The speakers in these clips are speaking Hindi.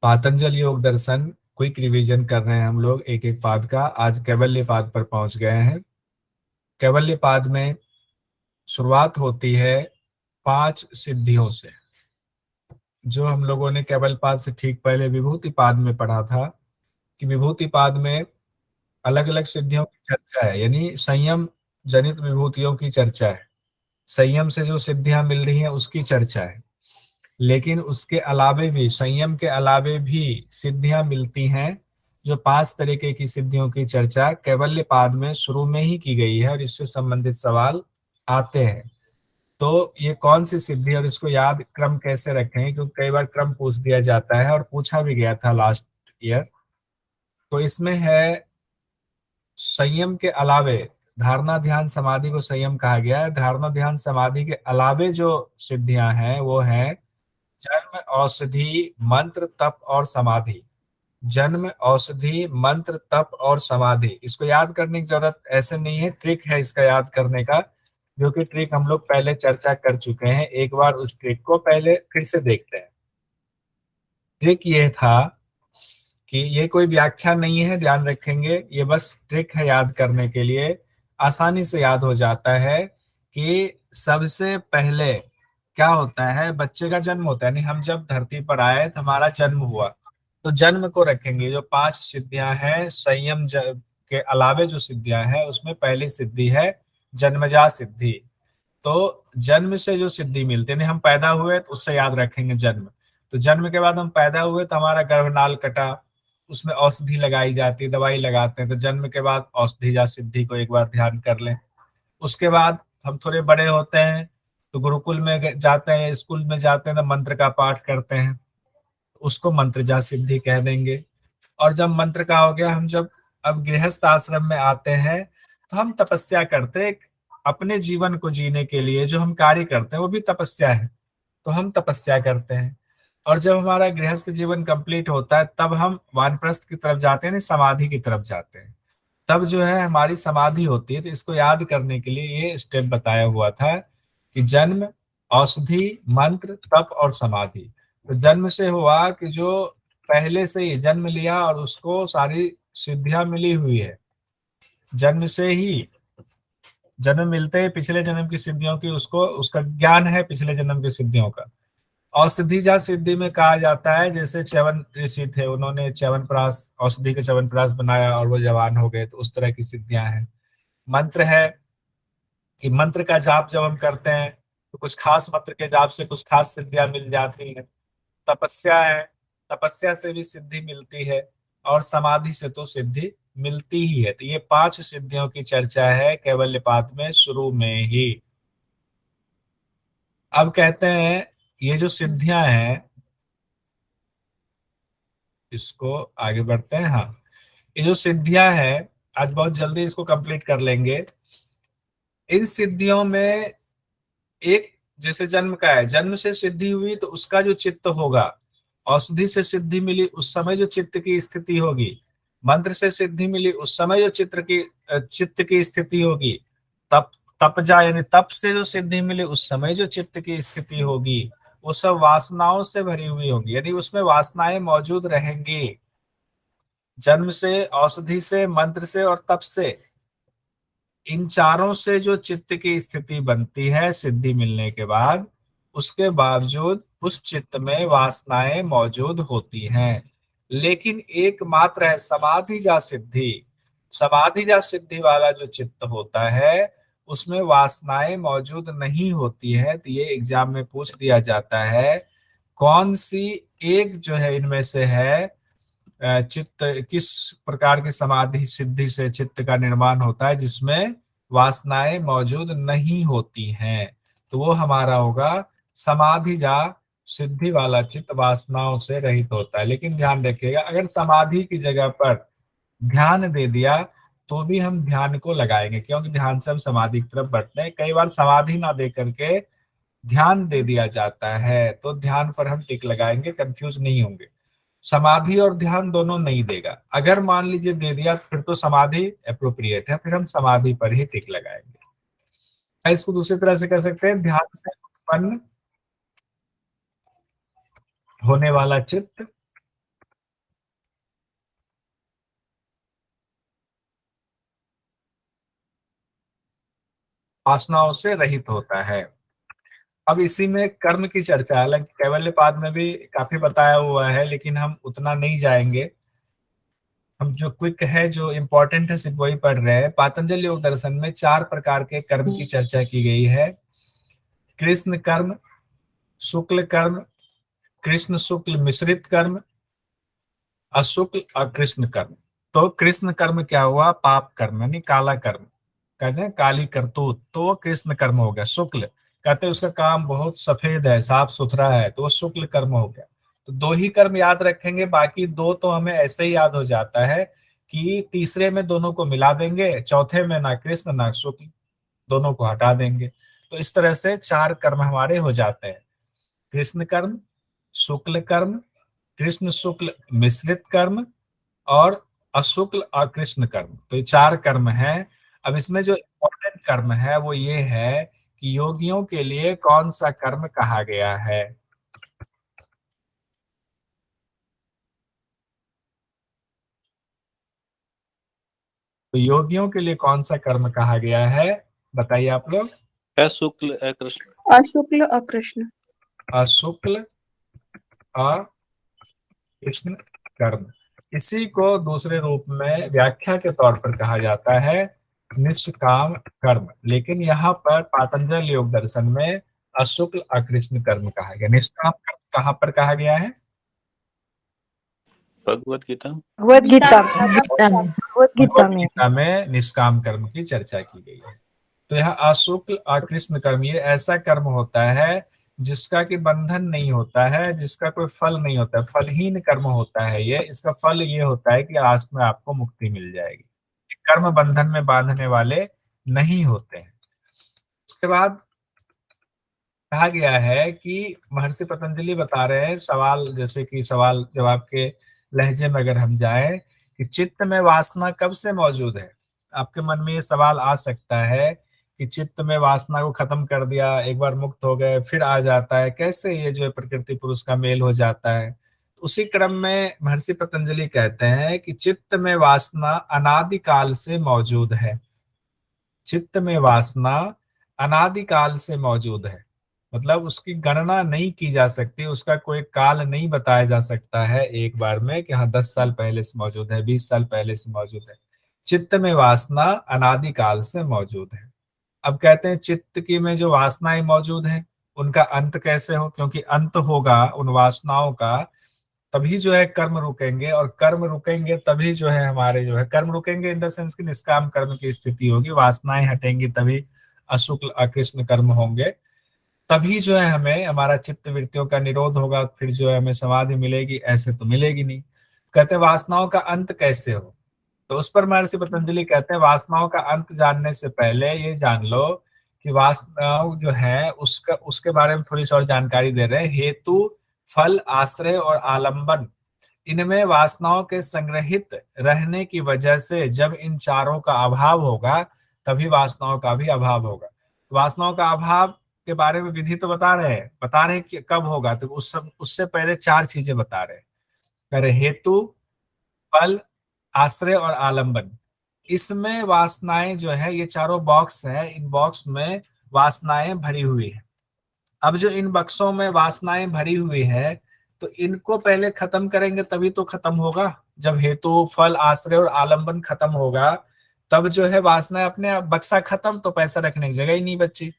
पातंजलि योग दर्शन क्विक रिवीजन कर रहे हैं हम लोग एक एक पाद का। आज कैवल्य पाद पर पहुंच गए हैं। कैवल्य पाद में शुरुआत होती है 5 सिद्धियों से। जो हम लोगों ने कैवल्य पाद से ठीक पहले विभूति पाद में पढ़ा था कि विभूति पाद में अलग अलग सिद्धियों की चर्चा है, यानी संयम जनित विभूतियों की चर्चा है। संयम से जो सिद्धियां मिल रही हैं उसकी चर्चा है। लेकिन उसके अलावे भी, संयम के अलावे भी सिद्धियां मिलती हैं। जो 5 तरीके की सिद्धियों की चर्चा कैवल्य पाद में शुरू में ही की गई है और इससे संबंधित सवाल आते हैं। तो ये कौन सी सिद्धि है और इसको याद क्रम कैसे रखें, क्योंकि कई बार क्रम पूछ दिया जाता है और पूछा भी गया था लास्ट ईयर। तो इसमें है संयम के अलावे, धारणा ध्यान समाधि को संयम कहा गया है। धारणा ध्यान समाधि के अलावे जो सिद्धियां हैं वो है जन्म, औषधि, मंत्र, तप और समाधि। जन्म, औषधि, मंत्र, तप और समाधि, इसको याद करने की जरूरत ऐसे नहीं है, ट्रिक है इसका याद करने का, जो कि ट्रिक हम लोग पहले चर्चा कर चुके हैं। एक बार उस ट्रिक को पहले फिर से देखते हैं। ट्रिक ये था कि ये कोई व्याख्या नहीं है, ध्यान रखेंगे, ये बस ट्रिक है याद करने के लिए। आसानी से याद हो जाता है कि सबसे पहले क्या होता है, बच्चे का जन्म होता है, नहीं हम जब धरती पर आए तो हमारा जन्म हुआ। तो जन्म को रखेंगे। जो 5 सिद्धियां हैं संयम के अलावे जो सिद्धियां हैं उसमें पहली सिद्धि है जन्मजा सिद्धि। तो जन्म से जो सिद्धि मिलती है, नहीं हम पैदा हुए तो उससे याद रखेंगे जन्म। तो जन्म के बाद हम पैदा हुए तो हमारा गर्भनाल कटा, उसमें औषधि लगाई जाती है, दवाई लगाते हैं। तो जन्म के बाद औषधि या सिद्धि को एक बार ध्यान कर लें। उसके बाद हम थोड़े बड़े होते हैं तो गुरुकुल में जाते हैं, स्कूल में जाते हैं तो मंत्र का पाठ करते हैं, उसको मंत्र जा सिद्धि कह देंगे। और जब मंत्र का हो गया, हम जब अब गृहस्थ आश्रम में आते हैं तो हम तपस्या करते हैं। अपने जीवन को जीने के लिए जो हम कार्य करते हैं वो भी तपस्या है, तो हम तपस्या करते हैं। और जब हमारा गृहस्थ जीवन कंप्लीट होता है तब हम वानप्रस्थ की तरफ जाते हैं, नहीं समाधि की तरफ जाते हैं। तब जो है हमारी समाधि होती है। तो इसको याद करने के लिए ये स्टेप बताया हुआ था कि जन्म, औषधि, मंत्र, तप और समाधि। तो जन्म से हुआ कि जो पहले से ही जन्म लिया और उसको सारी सिद्धियां मिली हुई है। जन्म से ही, जन्म मिलते ही पिछले जन्म की सिद्धियों की उसको उसका ज्ञान है, पिछले जन्म की सिद्धियों का। औषधि जा सिद्धि में कहा जाता है, जैसे च्यवन ऋषि थे, उन्होंने च्यवनप्राश, औषधि के च्यवनप्राश बनाया और वो जवान हो गए, तो उस तरह की सिद्धियां हैं। मंत्र है कि मंत्र का जाप जब हम करते हैं तो कुछ खास मंत्र के जाप से कुछ खास सिद्धियां मिल जाती हैं। तपस्या है, तपस्या से भी सिद्धि मिलती है। और समाधि से तो सिद्धि मिलती ही है। तो ये 5 सिद्धियों की चर्चा है कैवल्यपात में शुरू में ही। अब कहते हैं ये जो सिद्धियां हैं, इसको आगे बढ़ते हैं। हाँ, ये जो सिद्धियां हैं आज बहुत जल्दी इसको कंप्लीट कर लेंगे। इन सिद्धियों में एक, जैसे जन्म का है, जन्म से सिद्धि हुई तो उसका जो चित्त होगा, औषधि से सिद्धि मिली उस समय जो चित्त की स्थिति होगी, मंत्र से सिद्धि मिली उस समय जो चित्त की स्थिति होगी, तप, तपजा यानी तप से जो सिद्धि मिली उस समय जो चित्त की स्थिति होगी, वो सब वासनाओं से भरी हुई होगी, यानी उसमें वासनाएं मौजूद रहेंगी। जन्म से, औषधि से, मंत्र से और तप से, इन चारों से जो चित्त की स्थिति बनती है सिद्धि मिलने के बाद, उसके बावजूद उस चित्त में वासनाएं मौजूद होती हैं। लेकिन एकमात्र है समाधि जा सिद्धि। समाधि जा सिद्धि वाला जो चित्त होता है उसमें वासनाएं मौजूद नहीं होती है। तो ये एग्जाम में पूछ दिया जाता है कौन सी एक जो है इनमें से है, चित्त किस प्रकार की समाधि सिद्धि से चित्त का निर्माण होता है जिसमें वासनाएं मौजूद नहीं होती हैं। तो वो हमारा होगा समाधि जा सिद्धि वाला चित्त, वासनाओं से रहित होता है। लेकिन ध्यान रखिएगा, अगर समाधि की जगह पर ध्यान दे दिया तो भी हम ध्यान को लगाएंगे, क्योंकि ध्यान से हम समाधि की तरफ बढ़ते हैं। कई बार समाधि ना दे करके ध्यान दे दिया जाता है तो ध्यान पर हम टिक लगाएंगे, कंफ्यूज नहीं होंगे। समाधि और ध्यान दोनों नहीं देगा। अगर मान लीजिए दे दिया फिर तो समाधि अप्रोप्रिएट है, फिर हम समाधि पर ही टिक लगाएंगे। इसको दूसरी तरह से कर सकते हैं, ध्यान से उत्पन्न होने वाला चित्त वासनाओं से रहित होता है। अब इसी में कर्म की चर्चा है, हालांकि कैवल्यपाद में भी काफी बताया हुआ है, लेकिन हम उतना नहीं जाएंगे। हम जो क्विक है, जो इम्पोर्टेंट है, सिर्फ वही पढ़ रहे हैं। पातंजल योग दर्शन में 4 प्रकार के कर्म की चर्चा की गई है। कृष्ण कर्म, शुक्ल कर्म, कृष्ण शुक्ल मिश्रित कर्म, अशुक्ल और कृष्ण कर्म। तो कृष्ण कर्म क्या हुआ? पाप कर्म, यानी काला कर्म, कहते हैं काली करतूत, तो वो कृष्ण कर्म हो गया। शुक्ल कहते हैं उसका काम बहुत सफेद है, साफ सुथरा है, तो वो शुक्ल कर्म हो गया। तो 2 ही कर्म याद रखेंगे, बाकी 2 तो हमें ऐसे ही याद हो जाता है कि तीसरे में दोनों को मिला देंगे, चौथे में ना कृष्ण ना शुक्ल, दोनों को हटा देंगे। तो इस तरह से 4 कर्म हमारे हो जाते हैं। कृष्ण कर्म, शुक्ल कर्म, कृष्ण शुक्ल मिश्रित कर्म और अशुक्ल और कृष्ण कर्म। तो ये 4 कर्म हैं। अब इसमें जो इम्पोर्टेंट कर्म है वो ये है कि योगियों के लिए कौन सा कर्म कहा गया है। तो योगियों के लिए कौन सा कर्म कहा गया है, बताइए आप लोग। अशुक्ल अकृष्ण। अशुक्ल अकृष्ण। अशुक्ल और कृष्ण कर्म। इसी को दूसरे रूप में व्याख्या के तौर पर कहा जाता है निष्काम कर्म। लेकिन यहाँ पर पातंजल योग दर्शन में अशुक्ल अकृष्ण कर्म कहा गया। निष्काम कर्म कहाँ पर कहा गया है? भगवत गीता। भगवत गीता भगवत गीता में निष्काम कर्म की चर्चा की गई है। तो यह अशुक्ल अकृष्ण कर्म ये ऐसा कर्म होता है जिसका कि बंधन नहीं होता है, जिसका कोई फल नहीं होता है, फलहीन कर्म होता है ये। इसका फल ये होता है कि आज में आपको मुक्ति मिल जाएगी। कर्म बंधन में बांधने वाले नहीं होते हैं। उसके बाद कहा गया है कि महर्षि पतंजलि बता रहे हैं, सवाल जैसे कि सवाल जवाब के लहजे में अगर हम जाएं कि चित्त में वासना कब से मौजूद है। आपके मन में ये सवाल आ सकता है कि चित्त में वासना को खत्म कर दिया, एक बार मुक्त हो गए, फिर आ जाता है, कैसे ये जो है प्रकृति पुरुष का मेल हो जाता है। उसी क्रम में महर्षि पतंजलि कहते हैं कि चित्त में वासना अनादिकाल से मौजूद है। चित्त में वासना अनादिकाल से मौजूद है, मतलब उसकी गणना नहीं की जा सकती, उसका कोई काल नहीं बताया जा सकता है एक बार में कि हाँ 10 साल पहले से मौजूद है, 20 साल पहले से मौजूद है। चित्त में वासना अनादिकाल से मौजूद है। अब कहते हैं चित्त की में जो वासनाएं मौजूद हैं उनका अंत कैसे हो, क्योंकि अंत होगा उन वासनाओं का तभी जो है कर्म रुकेंगे, और कर्म रुकेंगे तभी जो है हमारे जो है कर्म रुकेंगे इन द सेंस की निष्काम कर्म की स्थिति होगी, वासनाएं हटेंगी तभी अशुक्ल अकृष्ण कर्म होंगे, तभी जो है हमें हमारा चित्त वृत्तियों का निरोध होगा, फिर जो है हमें समाधि मिलेगी। ऐसे तो मिलेगी नहीं। कहते हैं वासनाओं का अंत कैसे हो, तो उस पर महर्षि पतंजलि कहते हैं वासनाओं का अंत जानने से पहले ये जान लो कि वासनाओं जो है उसका उसके बारे में थोड़ी सी और जानकारी दे रहे हैं। हेतु, फल, आश्रय और आलंबन, इनमें वासनाओं के संग्रहित रहने की वजह से जब इन चारों का अभाव होगा तभी वासनाओं का भी अभाव होगा। तो वासनाओं का अभाव के बारे में विधि तो बता रहे हैं कि कब होगा, तो उससे पहले 4 चीजें बता रहे हैं। कह रहे हेतु, फल, आश्रय और आलंबन। इसमें वासनाएं जो है, ये चारों बॉक्स है, इन बॉक्स में वासनाएं भरी हुई है। अब जो इन बक्सों में वासनाएं भरी हुई है तो इनको पहले खत्म करेंगे तभी तो खत्म होगा। जब हेतु, फल, आश्रय और आलंबन खत्म होगा तब जो है वासना अपने आप, बक्सा खत्म तो पैसा रखने की जगह ही नहीं बची।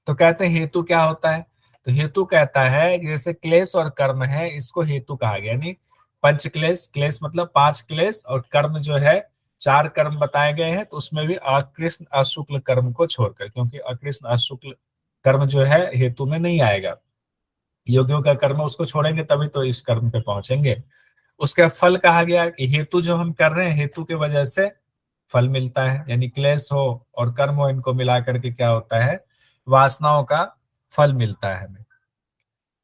तो कहते हैं हेतु क्या होता है, तो हेतु कहता है कि जैसे क्लेश और कर्म है, इसको हेतु कहा गया। यानी पंच क्लेश, क्लेश मतलब 5 क्लेश, और कर्म जो है 4 कर्म बताए गए हैं, तो उसमें भी अकृष्ण अशुक्ल कर्म को छोड़कर, क्योंकि अकृष्ण अशुक्ल कर्म जो है हेतु में नहीं आएगा। योगियों का कर्म उसको छोड़ेंगे तभी तो इस कर्म पे पहुंचेंगे। उसका फल कहा गया कि हेतु जो हम कर रहे हैं, हेतु की वजह से फल मिलता है, यानी क्लेश हो और कर्म हो, इनको मिला करके क्या होता है, वासनाओं का फल मिलता है हमें।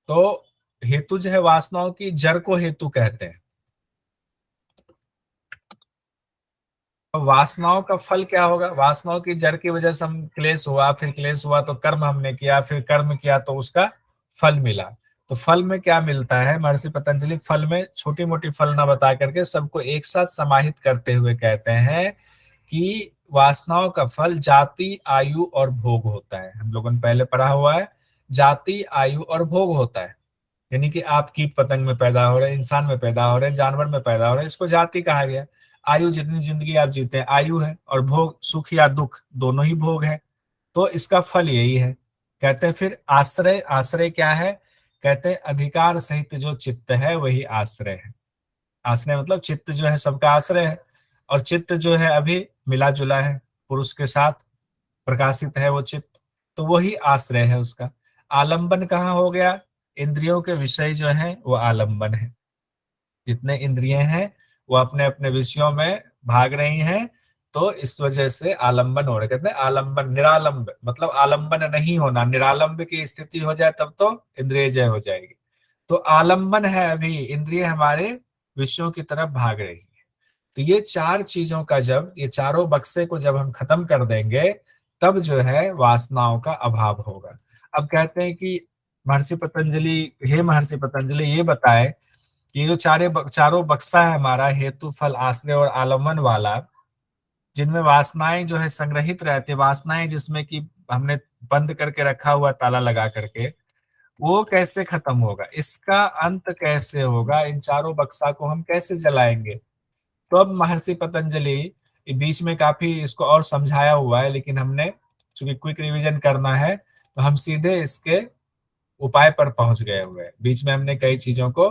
तो हेतु जो है वासनाओं की जड़ को हेतु कहते हैं। तो वासनाओं का फल क्या होगा, वासनाओं की जड़ की वजह से हम क्लेश हुआ, फिर क्लेश हुआ तो कर्म हमने किया, फिर कर्म किया तो उसका फल मिला। तो फल में क्या मिलता है, महर्षि पतंजलि फल में छोटी मोटी फल ना बता करके सबको एक साथ समाहित करते हुए कहते हैं कि वासनाओं का फल जाति, आयु और भोग होता है। हम लोगों ने पहले पढ़ा हुआ है, जाति, आयु और भोग होता है। यानी कि आप कीट पतंग में पैदा हो रहे हैं, इंसान में पैदा हो रहे हैं, जानवर में पैदा हो रहे हैं, इसको जाति कहा गया। आयु, जितनी जिंदगी आप जीते हैं आयु है, और भोग, सुख या दुख दोनों ही भोग है। तो इसका फल यही है। कहते हैं फिर आश्रय, आश्रय क्या है? कहते हैं अधिकार सहित जो चित्त है वही आश्रय है। आश्रय मतलब चित्त जो है सबका आश्रय है, और चित्त जो है अभी मिला जुला है पुरुष के साथ, प्रकाशित है वो चित्त, तो वही आश्रय है उसका। आलंबन कहाँ हो गया? इंद्रियों के विषय जो है वो आलंबन है। जितने इंद्रियां हैं वो अपने अपने विषयों में भाग रही हैं, तो इस वजह से आलंबन हो रहा है। कहते हैं आलंबन, निरालंब मतलब आलंबन नहीं होना, निरालंब की स्थिति हो जाए तब तो इंद्रिय जय हो जाएगी। तो आलंबन है, अभी इंद्रिय हमारे विषयों की तरफ भाग रही है। तो ये चार चीजों का, जब ये चारों बक्से को जब हम खत्म कर देंगे, तब जो है वासनाओं का अभाव होगा। अब कहते हैं कि महर्षि पतंजलि, हे महर्षि पतंजलि ये बताए कि ये जो चारों बक्सा है हमारा, हेतु, फल, आश्रय और आलम्बन वाला, जिनमें वासनाएं जो है संग्रहित रहती है, वासनाएं जिसमें कि हमने बंद करके रखा हुआ ताला लगा करके, वो कैसे खत्म होगा, इसका अंत कैसे होगा, इन चारों बक्सा को हम कैसे जलाएंगे? तो अब महर्षि पतंजलि बीच में काफी इसको और समझाया हुआ है, लेकिन हमने चूंकि क्विक रिवीजन करना है तो हम सीधे इसके उपाय पर पहुंच गए हुए हैं। बीच में हमने कई चीजों को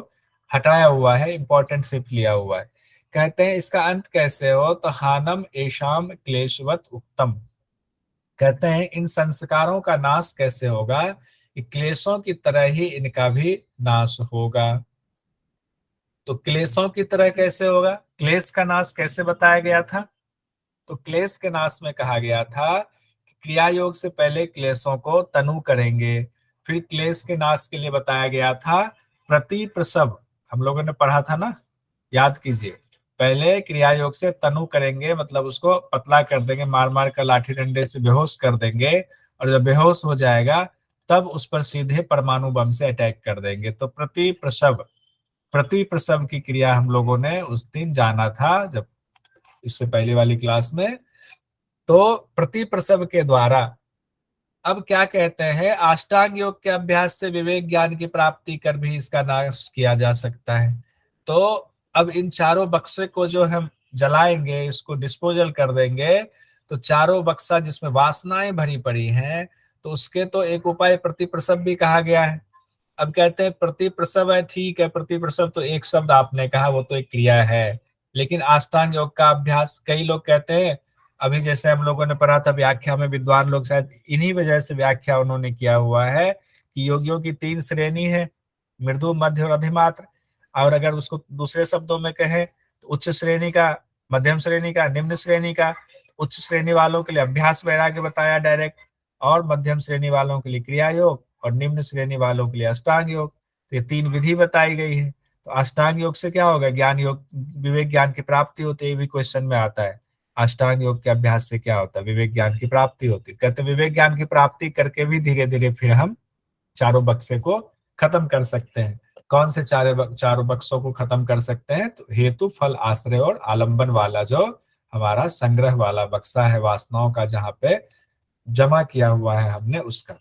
हटाया हुआ है, इंपॉर्टेंट सिर्फ लिया हुआ है। कहते हैं इसका अंत कैसे हो, तो हानम एशाम क्लेशवत उत्तम। कहते हैं इन संस्कारों का नाश कैसे होगा, कि क्लेशों की तरह ही इनका भी नाश होगा। तो क्लेशों की तरह कैसे होगा? क्लेश का नाश कैसे बताया गया था? तो क्लेश के नाश में कहा गया था कि क्रिया योग से पहले क्लेशों को तनु करेंगे। फिर क्लेश के नाश के लिए बताया गया था प्रति प्रसव, हम लोगों ने पढ़ा था ना, याद कीजिए। पहले क्रिया योग से तनु करेंगे, मतलब उसको पतला कर देंगे, मार मार कर लाठी डंडे से बेहोश कर देंगे, और जब बेहोश हो जाएगा तब उस पर सीधे परमाणु बम से अटैक कर देंगे। तो प्रति प्रसव, प्रति प्रसव की क्रिया हम लोगों ने उस दिन जाना था, जब इससे पहले वाली क्लास में। तो प्रति प्रसव के द्वारा, अब क्या कहते हैं, अष्टांग योग के अभ्यास से विवेक ज्ञान की प्राप्ति कर भी इसका नाश किया जा सकता है। तो अब इन चारों बक्से को जो हम जलाएंगे, इसको डिस्पोजल कर देंगे, तो चारों बक्सा जिसमें वासनाएं भरी पड़ी हैं, तो उसके तो एक उपाय प्रति प्रसव भी कहा गया है। अब कहते हैं प्रति प्रसव है, ठीक है, प्रति प्रसव तो एक शब्द आपने कहा, वो तो एक क्रिया है, लेकिन अष्टांग योग का अभ्यास, कई लोग कहते हैं, अभी जैसे हम लोगों ने पढ़ा था व्याख्या में, विद्वान लोग शायद इन्हीं वजह से व्याख्या उन्होंने किया हुआ है कि योगियों की तीन श्रेणी है, मृदु, मध्य और अधिमात्र। और अगर उसको दूसरे शब्दों में कहें तो उच्च श्रेणी का, मध्यम श्रेणी का, निम्न श्रेणी का। उच्च श्रेणी वालों के लिए अभ्यास वैराग्य बताया डायरेक्ट, और मध्यम श्रेणी वालों के लिए क्रिया योग, और निम्न श्रेणी वालों के लिए अष्टांग योग। तो ये तीन विधि बताई गई है। तो अष्टांग योग से क्या होगा, ज्ञान योग, विवेक ज्ञान की प्राप्ति होती है, ये भी क्वेश्चन में आता है। अष्टांग योग के अभ्यास से क्या होता है, विवेक ज्ञान की प्राप्ति होती है। कहते हैं विवेक ज्ञान की प्राप्ति करके भी धीरे धीरे फिर हम चारों बक्से को खत्म कर सकते हैं। कौन से चारों बक्सों को खत्म कर सकते हैं? तो हेतु, फल, आश्रय और आलंबन वाला जो हमारा संग्रह वाला बक्सा है वासनाओं का, जहां पे जमा किया हुआ है हमने, उसका।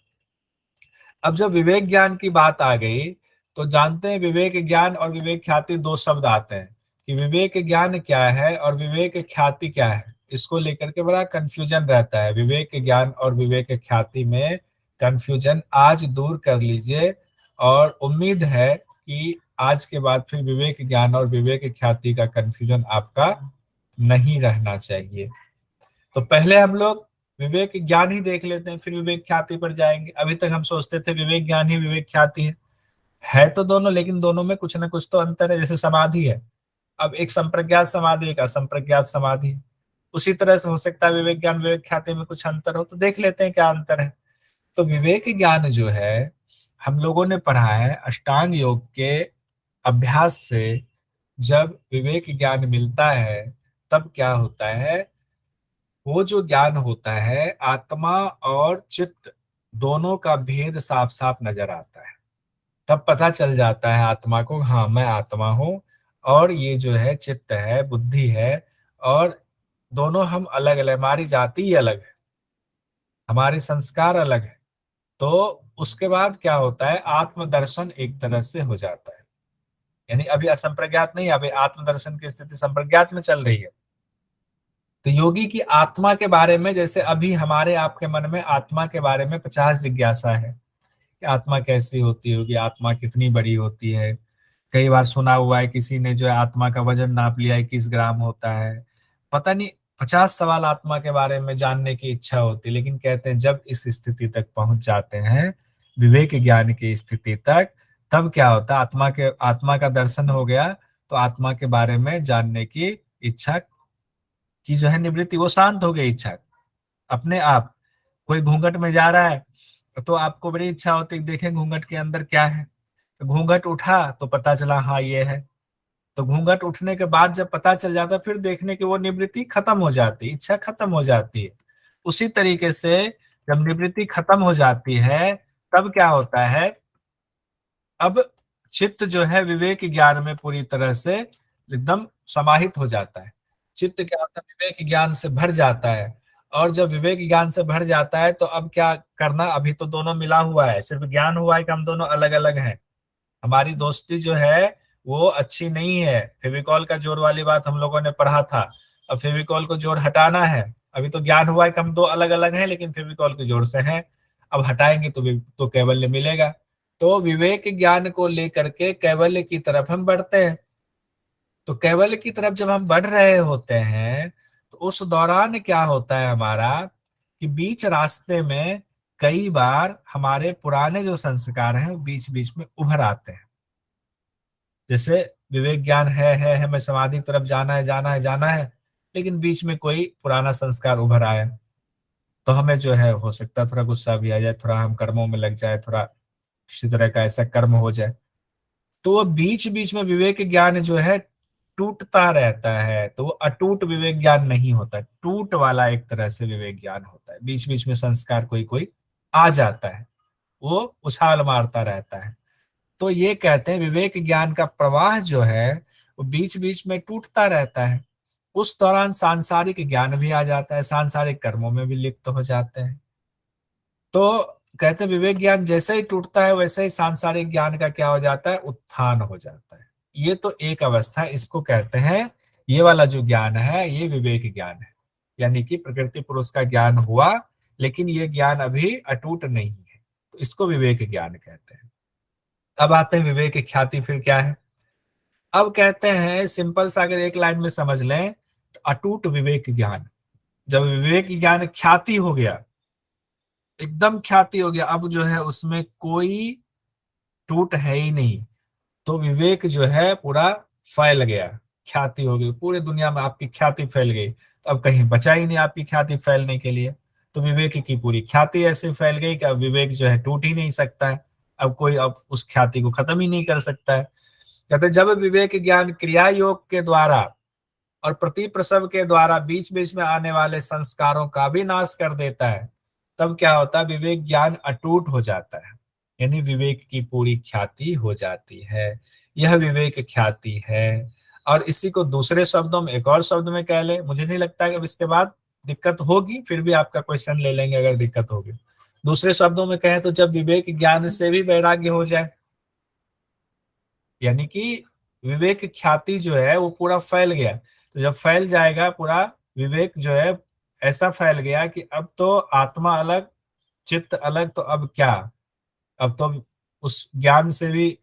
अब जब विवेक ज्ञान की बात आ गई, तो जानते हैं विवेक ज्ञान और विवेक ख्याति दो शब्द आते हैं, कि विवेक ज्ञान क्या है और विवेक ख्याति क्या है। इसको लेकर के बड़ा कंफ्यूजन रहता है, विवेक ज्ञान और विवेक ख्याति में कंफ्यूजन आज दूर कर लीजिए, और उम्मीद है कि आज के बाद फिर विवेक ज्ञान और विवेक ख्याति का कंफ्यूजन आपका नहीं रहना चाहिए। तो पहले हम लोग विवेक ज्ञान ही देख लेते हैं, फिर विवेक ख्याति पर जाएंगे। अभी तक हम सोचते थे विवेक ज्ञान ही विवेक ख्याति है तो दोनों, लेकिन दोनों में कुछ ना कुछ तो अंतर है। जैसे समाधि है, अब एक संप्रज्ञात समाधि, एक असंप्रज्ञात समाधि, उसी तरह से हो सकता है विवेक ज्ञान विवेक ख्याति में कुछ अंतर हो, तो देख लेते हैं क्या अंतर है। तो विवेक ज्ञान जो है, हम लोगों ने पढ़ा है अष्टांग योग के अभ्यास से जब विवेक ज्ञान मिलता है, तब क्या होता है, वो जो ज्ञान होता है, आत्मा और चित्त दोनों का भेद साफ साफ नजर आता है। तब पता चल जाता है आत्मा को, हाँ मैं आत्मा हूँ, और ये जो है चित्त है, बुद्धि है, और दोनों हम अलग अलग, हमारी जाति ही अलग है, हमारे संस्कार अलग है। तो उसके बाद क्या होता है, आत्मदर्शन एक तरह से हो जाता है। यानी अभी असंप्रज्ञात नहीं, अभी आत्मदर्शन की स्थिति संप्रज्ञात में चल रही है। तो योगी की आत्मा के बारे में, जैसे अभी हमारे आपके मन में आत्मा के बारे में 50 जिज्ञासा है कि आत्मा कैसी होती होगी, आत्मा कितनी बड़ी होती है। कई बार सुना हुआ है किसी ने जो है आत्मा का वजन नाप लिया है, 21 ग्राम होता है। पता नहीं, 50 सवाल आत्मा के बारे में जानने की इच्छा होती है। लेकिन कहते हैं जब इस स्थिति तक पहुंच जाते हैं, विवेक ज्ञान की स्थिति तक, तब क्या होता है, आत्मा का दर्शन हो गया, तो आत्मा के बारे में जानने की इच्छा की जो है निवृत्ति, वो शांत हो गई इच्छा अपने आप। कोई घूंघट में जा रहा है तो आपको बड़ी इच्छा होती है देखें घूंघट के अंदर क्या है। तो घूंघट उठा तो पता चला हाँ ये है। तो घूंघट उठने के बाद जब पता चल जाता है, फिर देखने की वो निवृत्ति खत्म हो जाती है, इच्छा खत्म हो जाती है। उसी तरीके से जब निवृत्ति खत्म हो जाती है, तब क्या होता है, अब चित्त जो है विवेक ज्ञान में पूरी तरह से एकदम समाहित हो जाता है। चित्त क्या होता है, विवेक ज्ञान से भर जाता है। और जब विवेक ज्ञान से भर जाता है तो अब क्या करना, अभी तो दोनों मिला हुआ है, सिर्फ ज्ञान हुआ है कि हम दोनों अलग अलग हैं। हमारी दोस्ती जो है वो अच्छी नहीं है। फेविकॉल का जोर वाली बात हम लोगों ने पढ़ा था। अब फेविकॉल को जोर हटाना है। अभी तो ज्ञान हुआ है कि हम दो अलग अलग हैं, लेकिन फेविकॉल के जोर से हैं। अब हटाएंगे तो कैवल्य मिलेगा। तो विवेक ज्ञान को लेकर के कैवल्य की तरफ हम बढ़ते हैं। तो कैवल्य की तरफ जब हम बढ़ रहे होते हैं, तो उस दौरान क्या होता है हमारा, कि बीच रास्ते में कई बार हमारे पुराने जो संस्कार हैं वो बीच बीच में उभर आते हैं। जैसे विवेक ज्ञान है, हमें समाधि की तरफ जाना है, जाना है, जाना है, लेकिन बीच में कोई पुराना संस्कार उभर आया, तो हमें जो है हो सकता है थोड़ा गुस्सा भी आ जाए, थोड़ा हम कर्मों में लग जाए, थोड़ा किसी तरह का ऐसा कर्म हो जाए। तो वो बीच बीच में विवेक ज्ञान जो है टूटता रहता है। तो वो अटूट विवेक ज्ञान नहीं होता, टूट वाला एक तरह से विवेक ज्ञान होता है। बीच बीच में संस्कार कोई कोई आ जाता है, वो उछाल मारता रहता है। तो ये कहते हैं विवेक ज्ञान का प्रवाह जो है वो बीच बीच में टूटता रहता है। उस दौरान सांसारिक ज्ञान भी आ जाता है, सांसारिक कर्मों में भी लिप्त हो जाते हैं। तो कहते हैं विवेक ज्ञान जैसे ही टूटता है, वैसे ही सांसारिक ज्ञान का क्या हो जाता है, उत्थान हो जाता है। ये तो एक अवस्था है, इसको कहते हैं, ये वाला जो ज्ञान है ये विवेक ज्ञान है। यानी कि प्रकृति पुरुष का ज्ञान हुआ, लेकिन ये ज्ञान अभी अटूट नहीं है, तो इसको विवेक ज्ञान कहते हैं। अब आते हैं विवेक ख्याति, फिर क्या है। अब कहते हैं सिंपल सा अगर एक लाइन में समझ लें, तो अटूट विवेक ज्ञान, जब विवेक ज्ञान ख्याति हो गया, एकदम ख्याति हो गया, अब जो है उसमें कोई टूट है ही नहीं, तो विवेक जो है पूरा फैल गया, ख्याति हो गई, पूरी दुनिया में आपकी ख्याति फैल गई, तो अब कहीं बचा ही नहीं आपकी ख्याति फैलने के लिए। तो विवेक की पूरी ख्याति ऐसे फैल गई कि अब विवेक जो है टूट ही नहीं सकता है। अब कोई अब उस ख्याति को खत्म ही नहीं कर सकता है। कहते जब विवेक ज्ञान क्रिया योग के द्वारा और प्रति प्रसव के द्वारा बीच बीच में आने वाले संस्कारों का भी नाश कर देता है, तब क्या होता है, विवेक ज्ञान अटूट हो जाता है। यानी विवेक की पूरी ख्याति हो जाती है। यह विवेक ख्याति है। और इसी को दूसरे शब्दों में, एक और शब्द में कह ले, मुझे नहीं लगता कि अब इसके बाद दिक्कत होगी, फिर भी आपका क्वेश्चन ले लेंगे अगर दिक्कत होगी। दूसरे शब्दों में कहें तो जब विवेक ज्ञान से भी वैराग्य हो जाए, यानी कि विवेक ख्याति जो है वो पूरा फैल गया, तो जब फैल जाएगा पूरा विवेक जो है, ऐसा फैल गया कि अब तो आत्मा अलग, चित्त अलग, तो अब क्या, अब तो उस ज्ञान से भी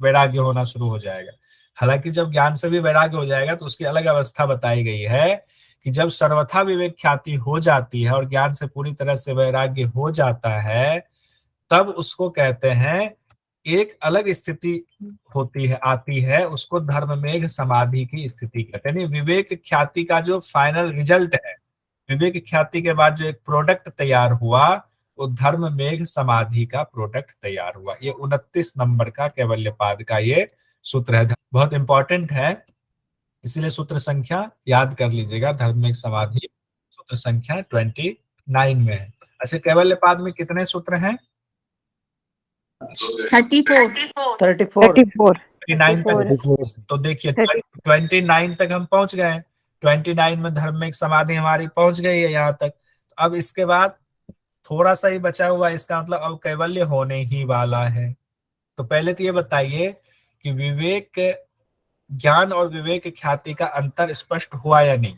वैराग्य होना शुरू हो जाएगा। हालांकि जब ज्ञान से भी वैराग्य हो जाएगा तो उसकी अलग अवस्था बताई गई है कि जब सर्वथा विवेक ख्याति हो जाती है और ज्ञान से पूरी तरह से वैराग्य हो जाता है, तब उसको कहते हैं, एक अलग स्थिति होती है, आती है, उसको धर्ममेघ समाधि की स्थिति कहते हैं। विवेक ख्याति का जो फाइनल रिजल्ट है, विवेक ख्याति के बाद जो एक प्रोडक्ट तैयार हुआ, वो धर्ममेघ समाधि का प्रोडक्ट तैयार हुआ। ये 29 नंबर का कैवल्यपाद का ये सूत्र है, बहुत इंपॉर्टेंट है, इसलिए सूत्र संख्या याद कर लीजिएगा। धर्ममेघ समाधि सूत्र संख्या 29 में है। अच्छा, कैवल्यपाद में कितने सूत्र हैं? 34 34 29 तक। तो देखिए 29 तक हम पहुंच गए। 29 में धार्मिक समाधि हमारी पहुंच गई है यहाँ तक। तो अब इसके बाद थोड़ा सा ही बचा हुआ है, इसका मतलब अब कैवल्य होने ही वाला है। तो पहले तो ये बताइए कि विवेक ज्ञान और विवेक ख्याति का अंतर स्पष्ट हुआ या नहीं।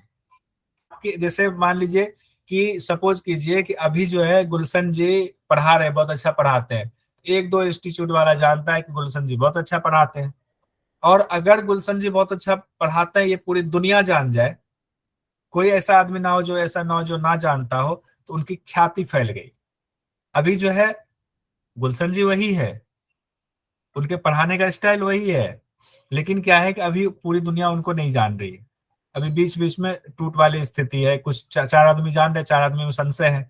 कि जैसे मान लीजिए कि सपोज कीजिए कि अभी जो है गुलशन जी पढ़ा रहे, बहुत अच्छा पढ़ाते हैं, एक दो इंस्टीट्यूट वाला जानता है कि गुलशन जी बहुत अच्छा पढ़ाते हैं, और अगर गुलशन जी बहुत अच्छा पढ़ाते हैं ये पूरी दुनिया जान जाए, कोई ऐसा आदमी ना हो जो ऐसा ना हो जो ना जानता हो, तो उनकी ख्याति फैल गई। अभी जो है गुलशन जी वही है, उनके पढ़ाने का स्टाइल वही है, लेकिन क्या है कि अभी पूरी दुनिया उनको नहीं जान रही है। अभी बीच बीच में टूट वाली स्थिति है, कुछ चार आदमी जान रहे, चार आदमी में संशय है,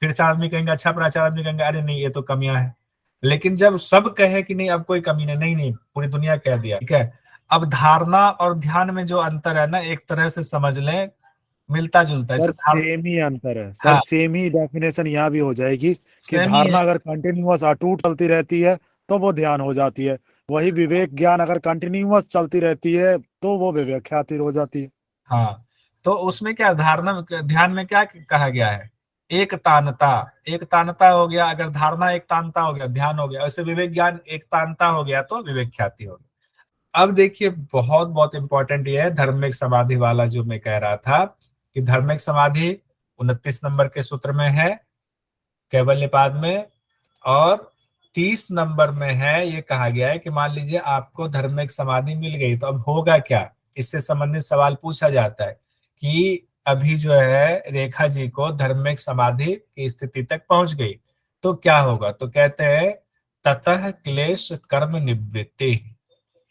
फिर चार आदमी कहेंगे अच्छा पढ़ा, चार आदमी कहेंगे अरे नहीं ये तो कमियां है। लेकिन जब सब कहे कि नहीं अब कोई कमी नहीं, नहीं नहीं पूरी दुनिया कह दिया, ठीक है। अब धारणा और ध्यान में जो अंतर है ना, एक तरह से समझ लें मिलता जुलता है। सर जैसे सेम ही अंतर है सर, हाँ, सेम ही डेफिनेशन यहाँ भी हो जाएगी कि सेम ही है। धारणा अगर कंटिन्यूअस अटूट चलती रहती है तो वो ध्यान हो जाती है, वही विवेक ज्ञान अगर कंटिन्यूअस चलती रहती है तो वो विवेक ख्याति हो जाती है। हाँ, तो उसमें क्या धारणा ध्यान में क्या कहा गया है, एक तानता। एक तानता हो गया, अगर धारणा एक तानता हो गया ध्यान हो गया, वैसे विवेक ज्ञान एक तानता हो गया तो विवेक ख्याति हो गया। अब देखिए बहुत बहुत इंपॉर्टेंट ये है धार्मिक समाधि वाला जो मैं कह रहा था, कि धार्मिक समाधि 29 नंबर के सूत्र में है कैवल्यपाद में, और 30 नंबर में है, ये कहा गया है कि मान लीजिए आपको धार्मिक समाधि मिल गई तो अब होगा क्या। इससे संबंधित सवाल पूछा जाता है कि अभी जो है रेखा जी को धार्मिक समाधि की स्थिति तक पहुंच गई तो क्या होगा। तो कहते हैं ततः क्लेश कर्म निवृत्ति,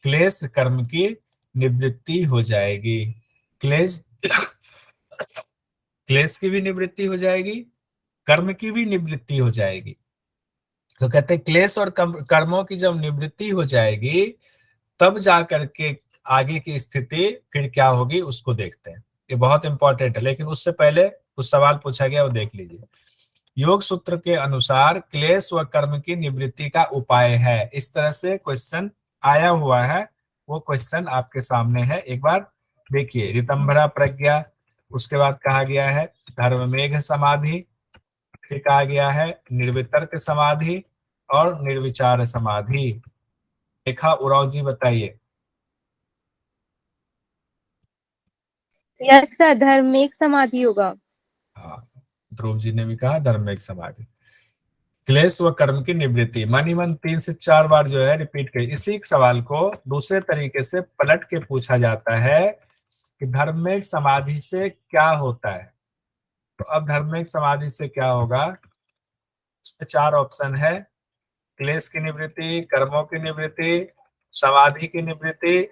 क्लेश कर्म की निवृत्ति हो जाएगी। क्लेश क्लेश की भी निवृत्ति हो जाएगी, कर्म की भी निवृत्ति हो जाएगी। तो कहते हैं क्लेश और कर्मों की जब निवृत्ति हो जाएगी तब जा करके आगे की स्थिति फिर क्या होगी उसको देखते हैं। ये बहुत इंपॉर्टेंट है, लेकिन उससे पहले कुछ सवाल पूछा गया वो देख लीजिए। योग सूत्र के अनुसार क्लेश व कर्म की निवृत्ति का उपाय है, इस तरह से क्वेश्चन आया हुआ है। वो क्वेश्चन आपके सामने है, एक बार देखिए। ऋतंभरा प्रज्ञा, उसके बाद कहा गया है धर्ममेघ समाधि, फिर कहा गया है निर्वितर्क समाधि और निर्विचार समाधि। रेखा उराव जी बताइए। यस सर, धर्मिक समाधि होगा। हाँ, ध्रुव जी ने भी कहा धर्ममेघ समाधि। क्लेश व कर्म की निवृत्ति, मन ही मन 3 से 4 बार जो है रिपीट करिए। इसी सवाल को दूसरे तरीके से पलट के पूछा जाता है कि धर्ममेघ समाधि से क्या होता है। तो अब धर्ममेघ समाधि से क्या होगा, उसमें 4 ऑप्शन है, क्लेश की निवृत्ति, कर्मों की निवृत्ति, समाधि की निवृत्ति।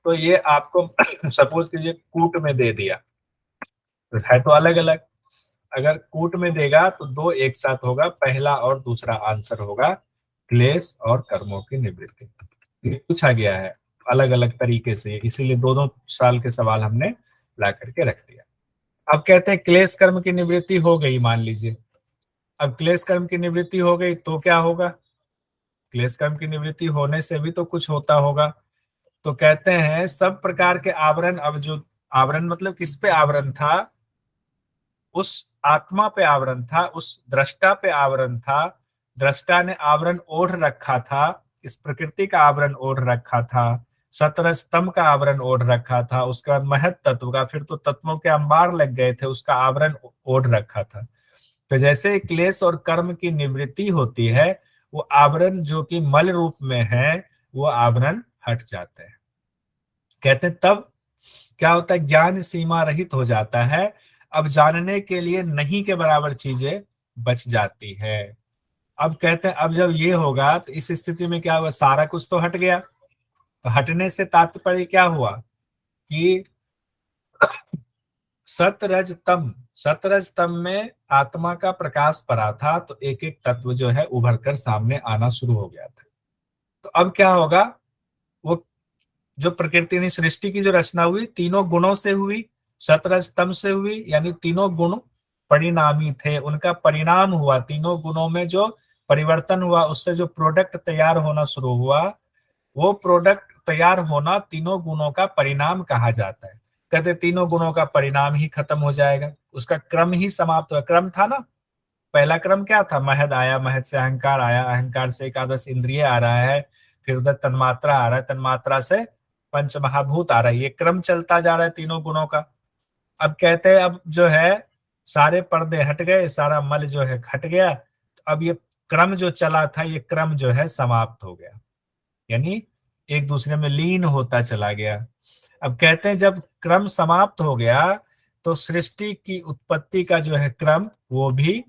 तो ये आपको सपोज कीजिए कूट में दे दिया, तो है तो अलग अलग, अगर कूट में देगा तो दो एक साथ होगा, पहला और दूसरा आंसर होगा क्लेश और कर्मों की निवृत्ति। ये पूछा गया है अलग अलग तरीके से, इसीलिए दोनों साल के सवाल हमने ला करके रख दिया। अब कहते हैं क्लेश कर्म की निवृत्ति हो गई, मान लीजिए अब क्लेश कर्म की निवृत्ति हो गई तो क्या होगा, क्लेश कर्म की निवृत्ति होने से भी तो कुछ होता होगा। तो कहते हैं सब प्रकार के आवरण, अब जो आवरण मतलब किस पे आवरण था, उस आत्मा पे आवरण था, उस दृष्टा पे आवरण था। दृष्टा ने आवरण ओढ़ रखा था, इस प्रकृति का आवरण ओढ़ रखा था, सतरज तम का आवरण ओढ़ रखा था, उसके बाद महत तत्व का, फिर तो तत्वों के अंबार लग गए थे, उसका आवरण ओढ़ रखा था। तो जैसे क्लेश और कर्म की निवृत्ति होती है, वो आवरण जो कि मल रूप में है वो आवरण हट जाते हैं। कहते हैं तब क्या होता है, ज्ञान सीमा रहित हो जाता है। अब जानने के लिए नहीं के बराबर चीजें बच जाती है। अब कहते हैं अब जब ये होगा तो इस स्थिति में क्या हुआ, सारा कुछ तो हट गया। तो हटने से तात्पर्य क्या हुआ कि सतरज तम में आत्मा का प्रकाश पड़ा था, तो एक एक तत्व जो है उभर कर सामने आना शुरू हो गया था। तो अब क्या होगा, वो जो प्रकृति ने सृष्टि की जो रचना हुई तीनों गुणों से हुई, सतरज तम से हुई, यानी तीनों गुण परिणामी थे, उनका परिणाम हुआ, तीनों गुणों में जो परिवर्तन हुआ उससे जो प्रोडक्ट तैयार होना शुरू हुआ, वो प्रोडक्ट तैयार होना तीनों गुणों का परिणाम कहा जाता है। कहते तीनों गुणों का परिणाम ही खत्म हो जाएगा, उसका क्रम ही समाप्त हो। क्रम था ना, पहला क्रम क्या था, महद आया, महद से अहंकार आया, अहंकार से एकादश इंद्रिय आ रहा है, फिर उधर तन्मात्रा आ रहा है, तन्मात्रा से पंच महाभूत आ रहा है, ये क्रम चलता जा रहा है तीनों गुणों का। अब कहते हैं अब जो है सारे पर्दे हट गए, सारा मल जो है हट गया, तो अब ये क्रम जो चला था ये क्रम जो है समाप्त हो गया, यानी एक दूसरे में लीन होता चला गया। अब कहते हैं जब क्रम समाप्त हो गया तो सृष्टि की उत्पत्ति का जो है क्रम वो भी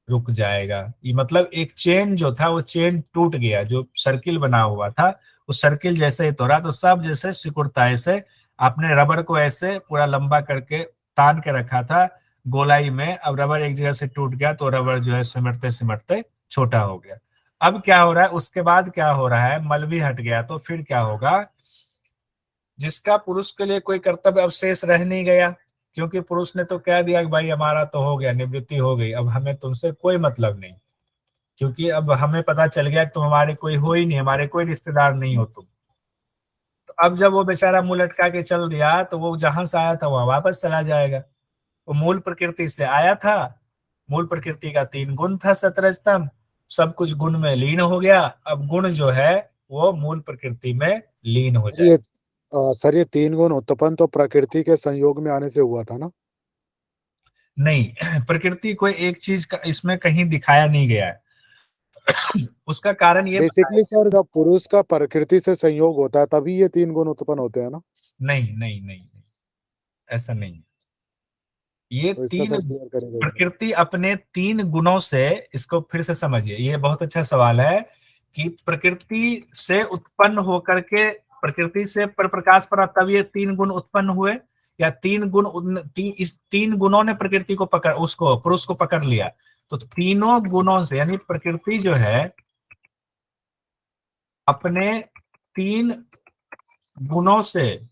रुक जाएगा। ये मतलब एक चेन जो था वो चेन टूट गया, जो सर्किल बना हुआ था उस सर्किल जैसे ही तोड़ा, तो सब जैसे सिकुड़ता है, ऐसे आपने रबर को ऐसे पूरा लंबा करके तान के रखा था गोलाई में, अब रबर एक जगह से टूट गया तो रबर जो है सिमटते सिमटते छोटा हो गया। अब क्या हो रहा है, उसके बाद क्या हो रहा है, मल भी हट गया, तो फिर क्या होगा, जिसका पुरुष के लिए कोई कर्तव्य अवशेष रह नहीं गया, क्योंकि पुरुष ने तो कह दिया कि भाई हमारा तो हो गया, निवृत्ति हो गई, अब हमें तुमसे कोई मतलब नहीं, क्योंकि अब हमें पता चल गया कि तुम हमारे कोई हो ही नहीं, हमारे कोई रिश्तेदार नहीं हो तुम। तो अब जब वो बेचारा मुंह लटका के चल दिया तो वो जहां से आया था वहां वापस चला जाएगा। वो मूल प्रकृति से आया था, मूल प्रकृति का 3 गुण था सतरजतम, सब कुछ गुण में लीन हो गया, अब गुण जो है वो मूल प्रकृति में लीन हो ये जाए। सर ये 3 गुण उत्पन्न तो प्रकृति के संयोग में आने से हुआ था ना? नहीं, प्रकृति कोई एक चीज का इसमें कहीं दिखाया नहीं गया है। उसका कारण ये बेसिकली सर जब पुरुष का प्रकृति से संयोग होता है तभी ये 3 गुण उत्पन्न होते हैं ना? नहीं नहीं नहीं नहीं, ऐसा नहीं है। ये तो इसका 3 सर क्लियर करेंगे? प्रकृति अपने 3 गुणों से, इसको फिर से समझिए, ये बहुत अच्छा सवाल है कि प्रकृति से उत्पन्न होकर के प्रकृति से पर प्रकाश पड़ा तब ये 3 गुण उत्पन्न हुए, या 3 गुण इस 3 गुणों ने प्रकृति को पकड़, उसको पुरुष को पकड़ लिया। तो तीनों गुणों से, यानी प्रकृति जो है अपने 3 गुणों से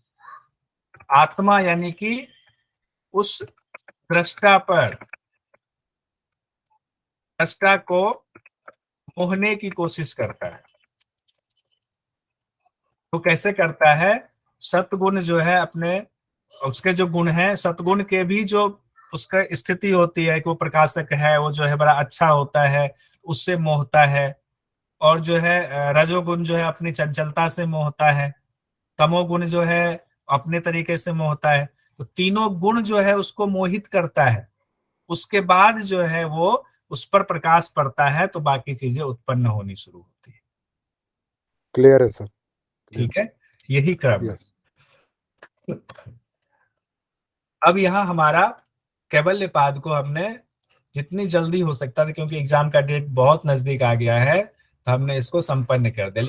आत्मा यानी कि उस दृष्टा को मोहने की कोशिश करता है। तो कैसे करता है, सतगुण जो है अपने, उसके जो गुण है सतगुण के भी जो उसका स्थिति होती है कि वो प्रकाशक है, वो जो है बड़ा अच्छा होता है, उससे मोहता है। और जो है रजोगुण जो है अपनी चंचलता से मोहता है, तमोगुण जो है अपने तरीके से मोहता है। तो तीनों गुण जो है उसको मोहित करता है, उसके बाद जो है वो उस पर प्रकाश पड़ता है तो बाकी चीजें उत्पन्न होनी शुरू होती है। क्लियर है सर। ठीक है, यही क्रम है। यस। अब यहाँ हमारा कैवल्य पाद को हमने जितनी जल्दी हो सकता था, क्योंकि एग्जाम का डेट बहुत नजदीक आ गया है, तो हमने इसको संपन्न कर दिया।